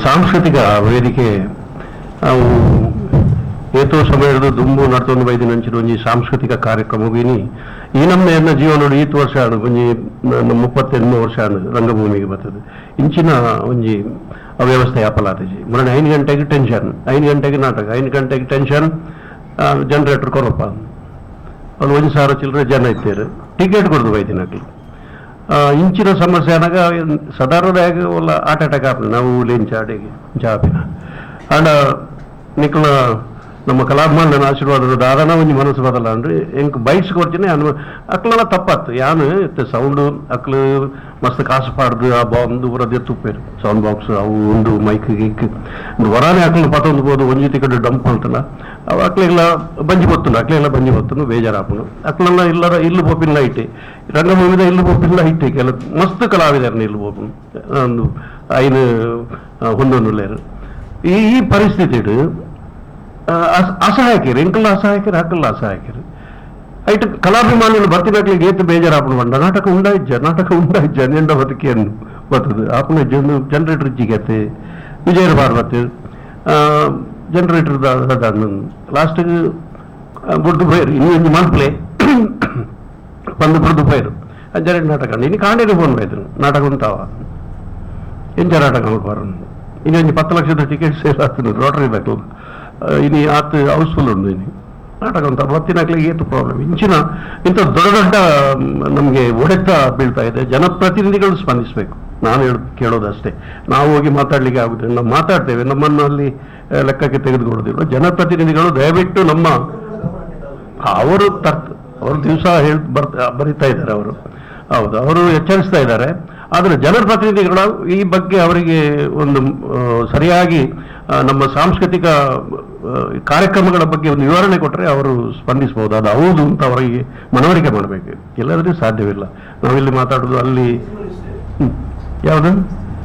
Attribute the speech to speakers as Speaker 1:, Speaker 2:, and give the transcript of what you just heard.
Speaker 1: ಸಾಂಸ್ಕೃತಿಕ ವೇದಿಕೆ ಅವು ಏತೋ ಸಮಯದ ದುಂಬು ನಡ್ತೊಂದು ಬೈದು ನಂಚಿನ ಒಂಜಿ ಸಾಂಸ್ಕೃತಿಕ ಕಾರ್ಯಕ್ರಮ ವಿನಿ ಈ ನಮ್ಮ ಜೀವನ ಈತ್ ವರ್ಷ ಒಂಜಿ 38 ವರ್ಷ ರಂಗಭೂಮಿಗೆ ಬರ್ತದೆ ಇಂಚಿನ ಒಂಜಿ ಅವ್ಯವಸ್ಥೆ ಅಪಲಾತಜಿ ಮೊನ್ನೆ 5 ಗಂಟೆಗೆ ಟೆನ್ಷನ್ 5 ಗಂಟೆಗೆ ನಾಟಕ 5 ಗಂಟೆಗೆ ಟೆನ್ಷನ್ ಜನರೇಟರ್ ಕೊರಪ್ಪ ಅಲ್ಲಿ 1,000 ಚಿಲ್ಲರೆ ಜನ ಇರ್ತಾರೆ ಟಿಕೆಟ್ ಕೊಡ್ದು ಬೈದಿನಕ್ಲಿ ಇಂಚಿನ ಸಮಸ್ಯೆ ಅನಾಗ ಸಾಧಾರಣವಾಗಿ ಒಲ್ಲ ಹಾರ್ಟ್ ಅಟ್ಯಾಕ್ ಆಗ್ತದೆ ನಾವು ಲೇಂಚ ಅಡೆಗೆ ಜಾಬಿನ ಆಂಡ ನಿಕ್ಲ ನಮ್ಮ ಕಲಾಭಿಮಾನ ಆಶೀರ್ವಾದ ದಾದಾನ ಒಂಜಿ ಮನಸ್ಸು ಬದಲ ಅಂದ್ರೆ ಎಂಕ್ ಬೈಟ್ಸ್ ಕೊಡ್ತೀನಿ ಅಕ್ಲೆಲ್ಲ ತಪ್ಪತ್ತು ಯಾನು ಸೌಂಡು ಅಕ್ಲು ಮಸ್ತ್ ಕಾಸು ಪಾಡ್ದು ಆ ಬಾಂದು ಬರೋದೇ ತುಪ್ಪೇರು ಸೌಂಡ್ ಬಾಕ್ಸ್ ಅವು ಒಂದು ಮೈಕ್ ಗೀಕ್ ಹೊರಾನೆ ಅಕ್ಲು ಪತ್ತೊಂದು ಬೋದು ಒಂಜಿ ತಿಕಡ್ ಡಂಪ್ ಅಂತಲ್ಲ ಅವು ಅಕ್ಲೆಲ್ಲ ಬಂಜಿ ಗೊತ್ತುಂಡು ಅಕ್ಲೆಲ್ಲ ಬಂಜಿ ಗೊತ್ತುಂಡು ಬೇಜಾರಾಪುನು ಅಕ್ಲೆಲ್ಲ ಇಲ್ಲದ ಇಲ್ಲು ಪೋಪಿನ ಐಟೆ ರಂಗಭೂಮಿದ ಇಲ್ಲು ಪೋಪಿನ ಐಟೆ ಕೆಲ ಮಸ್ತ್ ಕಲಾವಿದಾರನ ಇಲ್ಲು ಪೋಪುನು ಒಂದು ಐನು ಹೊಂದೊಂದುಲ್ಲೇರು ಈ ಪರಿಸ್ಥಿತಿ ಅಸಹಾಯಕರು ಎಂಕಲ್ಲ ಅಸಹಾಯಕರು ಹಕ್ಕಲ್ಲ ಅಸಹಾಯಕರು ಐಟ್ ಕಲಾಭಿಮಾನಿಗಳು ಬರ್ತಿನಾಗ್ಲಿಗೆ ಏತು ಬೇಜಾರಾಪಣ ಬಂಡ ನಾಟಕ ಉಂಡಾಯ್ಜ ನೆಂಡ ಬದುಕಿಯನ್ನು ಬರ್ತದೆ ಆಪಣ ಜನರೇಟರ್ ಜಿಗತ್ತೆ ವಿಜಯರ ಭಾರವತ್ತು ಜನರೇಟರ್ ಲಾಸ್ಟಿಗೆ ಬುಡ್ದು ಬೈರು ಇನ್ನೊಂದು ಮಲ್ಪ್ಲೆ ಬಂದು ಬುಡ್ದು ಬೈರು ಜನರೇಟ್ ನಾಟಕ ಇನ್ನು ಕಾಂಡೇನೆ ಫೋನ್ ಬೈದ್ರು ನಾಟಕ ಉಂಟಾವ ಎಂಚ ನಾಟಕ ಬರ ಇನ್ನೊಂದು 10 ಲಕ್ಷದ ಟಿಕೆಟ್ ಸೇಲ್ ಆಗ್ತದೆ ರೋಟರಿ ಬ್ಯಾಕ್ ಇನ್ನು ಆತ ಹೌಸ್ಫುಲ್ ಉಂಟು ಇನ್ನು ನಾಟಕ ಅಂತ ಬತ್ತಿನಾಗ್ಲಿಗೆ ಏತು ಪ್ರಾಬ್ಲಮ್ ಇಂಚಿನ ಇಂಥ ದೊಡ್ಡ ದೊಡ್ಡ ನಮಗೆ ಹೊಡೆತ ಬೀಳ್ತಾ ಇದೆ ಜನಪ್ರತಿನಿಧಿಗಳು ಸ್ಪಂದಿಸಬೇಕು ನಾನು ಕೇಳೋದಷ್ಟೇ ನಾವು ಹೋಗಿ ಮಾತಾಡ್ಲಿಕ್ಕೆ ಆಗುದಿಲ್ಲ ನಾವು ಮಾತಾಡ್ತೇವೆ ನಮ್ಮನ್ನು ಅಲ್ಲಿ ಲೆಕ್ಕಕ್ಕೆ ತೆಗೆದುಕೊಳ್ಳೋದಿಲ್ಲ ಜನಪ್ರತಿನಿಧಿಗಳು ದಯವಿಟ್ಟು ನಮ್ಮ ಅವರು ದಿವಸ ಬರೀತಾ ಇದ್ದಾರೆ ಅವರು ಹೌದು ಅವರು ಎಚ್ಚರಿಸ್ತಾ ಇದ್ದಾರೆ ಆದರೆ ಜನಪ್ರತಿನಿಧಿಗಳು ಈ ಬಗ್ಗೆ ಅವರಿಗೆ ಒಂದು ಸರಿಯಾಗಿ ನಮ್ಮ ಸಾಂಸ್ಕೃತಿಕ ಕಾರ್ಯಕ್ರಮಗಳ ಬಗ್ಗೆ ಒಂದು ವಿವರಣೆ ಕೊಟ್ಟರೆ ಅವರು ಸ್ಪಂದಿಸಬಹುದು ಅದು ಹೌದು ಅಂತ ಅವರಿಗೆ ಮನವರಿಕೆ ಮಾಡಬೇಕು ಎಲ್ಲರಿಗೂ ಸಾಧ್ಯವಿಲ್ಲ ನಾವಿಲ್ಲಿ ಮಾತಾಡೋದು ಅಲ್ಲಿ ಯಾವುದು